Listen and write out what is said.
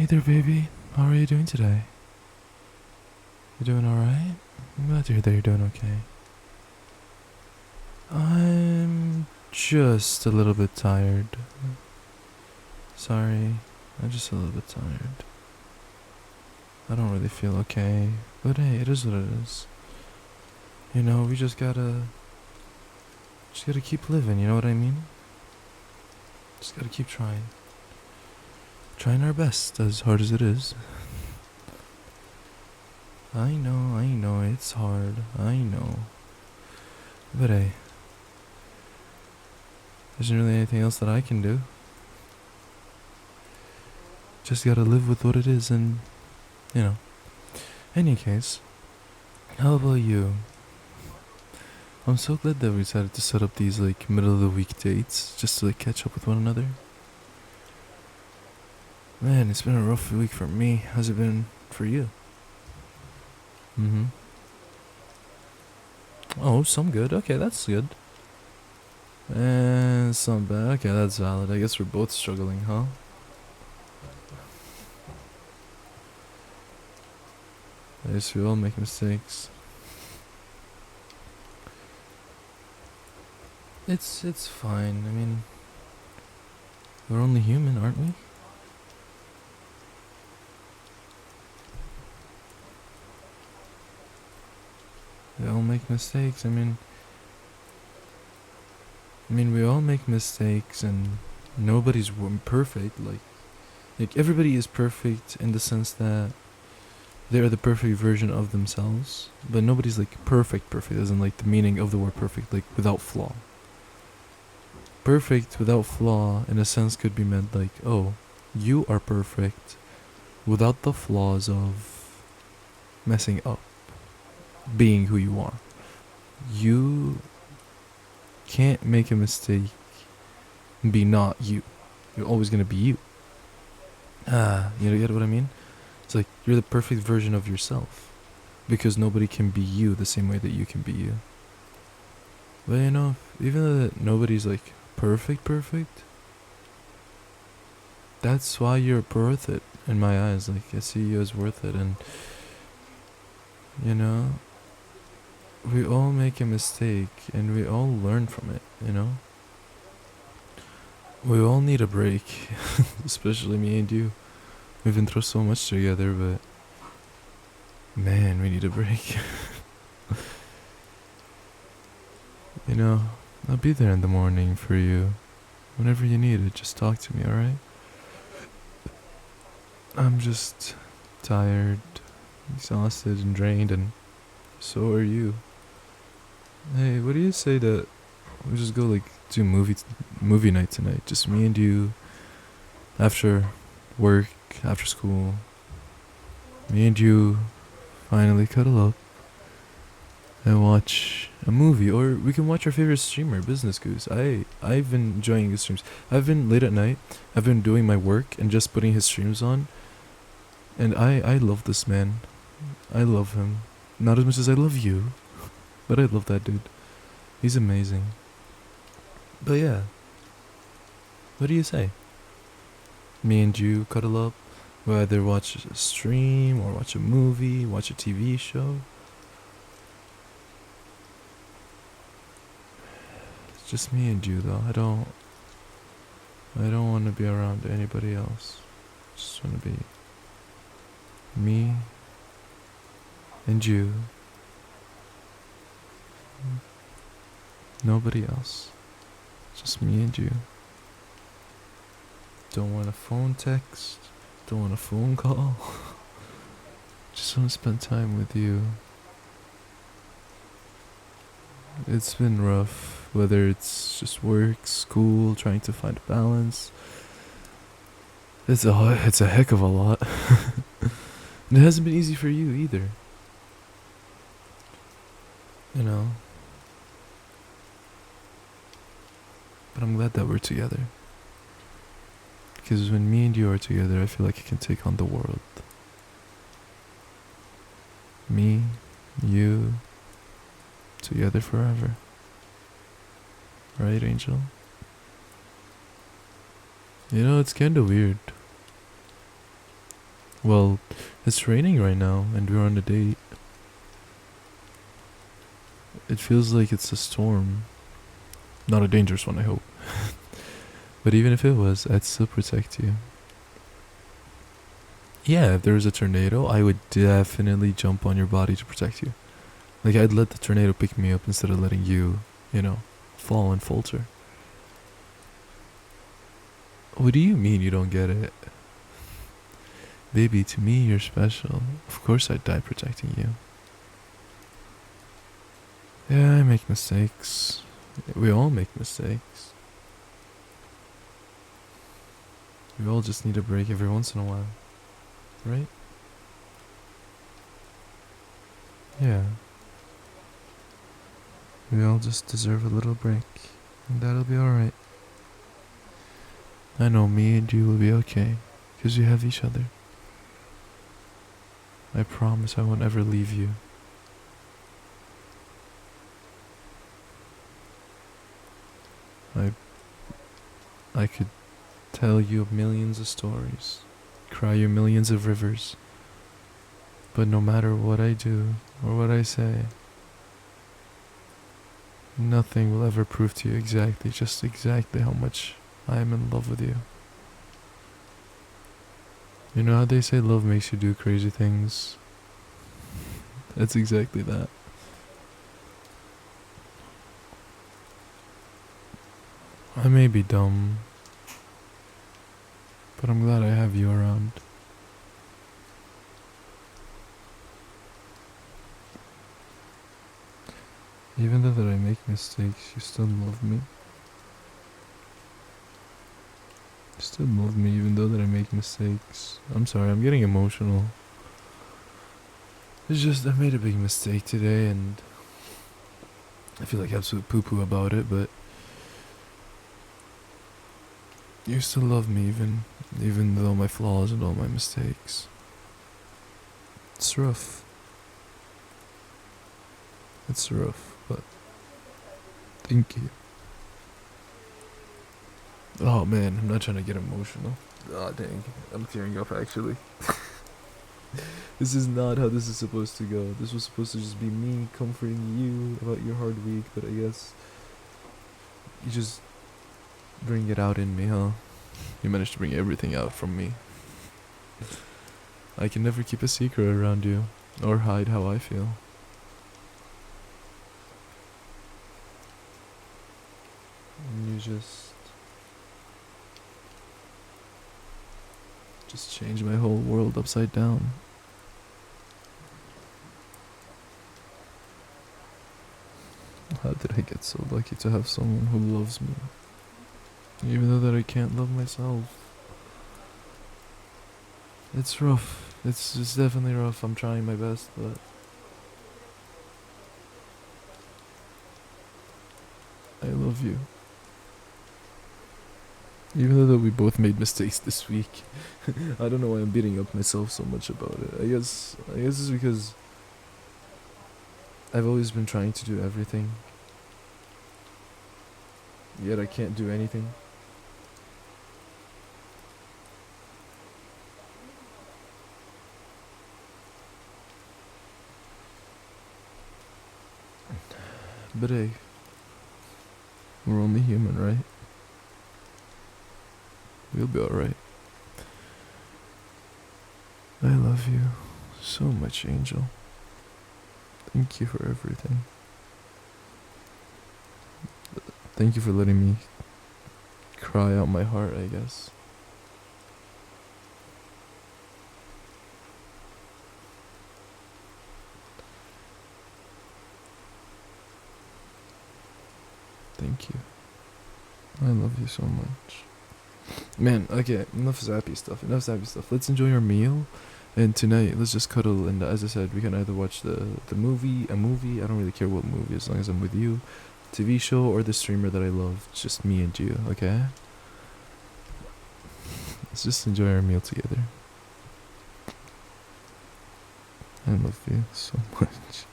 Hey there, baby. How are you doing today? You doing alright? I'm glad to hear that you're doing okay. I'm just a little bit tired. Sorry, I'm just a little bit tired. I don't really feel okay, but hey, it is what it is. You know, we just gotta keep living, you know what I mean? Just gotta keep trying. Trying our best, as hard as it is. I know, it's hard, I know. But hey, there isn't really anything else that I can do. Just gotta live with what it is and, you know. Any case, how about you? I'm so glad that we decided to set up these like middle of the week dates just to like catch up with one another. Man, it's been a rough week for me. How's it been for you? Mm-hmm. Oh, some good. Okay, that's good. And some bad. Okay, that's valid. I guess we're both struggling, huh? I guess we all make mistakes. It's fine. I mean, we're only human, aren't we? We all make mistakes. I mean, we all make mistakes, and nobody's perfect. Like everybody is perfect in the sense that they are the perfect version of themselves, but nobody's like perfect. Perfect isn't like the meaning of the word perfect, like without flaw. Perfect without flaw, in a sense, could be meant like, oh, you are perfect without the flaws of messing up, being who you are. You can't make a mistake and be not you. You're always gonna be you. You get what I mean? It's like you're the perfect version of yourself because nobody can be you the same way that you can be you. But you know, even though that nobody's like perfect, that's why you're worth it in my eyes. Like I see you as worth it, and you know, we all make a mistake and we all learn from it, you know? We all need a break, especially me and you. We've been through so much together, but man, we need a break. You know, I'll be there in the morning for you. Whenever you need it, just talk to me, alright? I'm just tired, exhausted, and drained, and so are you. Hey, what do you say that we just go like do movie night tonight? Just me and you, after work, after school. Me and you finally cuddle up and watch a movie, or we can watch our favorite streamer, Business Goose. I've been enjoying his streams. I've been late at night. I've been doing my work and just putting his streams on, and I love this man. I love him, not as much as I love you, but I love that dude. He's amazing. But yeah, what do you say? Me and you cuddle up, we'll either watch a stream or watch a movie, watch a TV show. It's just me and you though. I don't want to be around anybody else. Just want to be me and you. Nobody else. Just me and you. Don't want a phone text. Don't want a phone call. Just want to spend time with you. It's been rough, whether it's just work, school, trying to find a balance. It's a heck of a lot. And it hasn't been easy for you either. You know. But I'm glad that we're together. Because when me and you are together, I feel like I can take on the world. Me, you, together forever. Right, Angel? You know, it's kinda weird. Well, it's raining right now, and we're on a date. It feels like it's a storm. Not a dangerous one, I hope. But even if it was, I'd still protect you. Yeah, if there was a tornado, I would definitely jump on your body to protect you. Like, I'd let the tornado pick me up instead of letting you, fall and falter. What do you mean you don't get it? Baby, to me, you're special. Of course I'd die protecting you. Yeah, I make mistakes. We all make mistakes. We all just need a break every once in a while. Right? Yeah. We all just deserve a little break. And that'll be alright. I know me and you will be okay. Because we have each other. I promise I won't ever leave you. I could tell you millions of stories, cry you millions of rivers, but no matter what I do or what I say, nothing will ever prove to you just exactly how much I am in love with you. You know how they say love makes you do crazy things? That's exactly that. I may be dumb, but I'm glad I have you around. Even though that I make mistakes, you still love me. You still love me even though that I make mistakes. I'm sorry, I'm getting emotional. It's just I made a big mistake today and I feel like absolute poo-poo about it, but you still love me even though my flaws and all my mistakes. It's rough. It's rough, but thank you. Oh man, I'm not trying to get emotional. Ah, dang, I'm tearing up actually. This is not how this is supposed to go. This was supposed to just be me comforting you about your hard week, but I guess you just bring it out in me, huh? You managed to bring everything out from me. I can never keep a secret around you, or hide how I feel. And you just changed my whole world upside down. How did I get so lucky to have someone who loves me? Even though that I can't love myself. It's rough. It's definitely rough. I'm trying my best, but I love you. Even though that we both made mistakes this week. I don't know why I'm beating up myself so much about it. I guess it's because I've always been trying to do everything. Yet I can't do anything. But hey, we're only human, right? We'll be alright. I love you so much, Angel. Thank you for everything. Thank you for letting me cry out my heart, I guess. Thank you. I love you so much. Man, okay, enough sappy stuff. Let's enjoy our meal. And tonight, let's just cuddle. And as I said, we can either watch a movie. I don't really care what movie, as long as I'm with you. TV show or the streamer that I love. It's just me and you, okay? Let's just enjoy our meal together. I love you so much.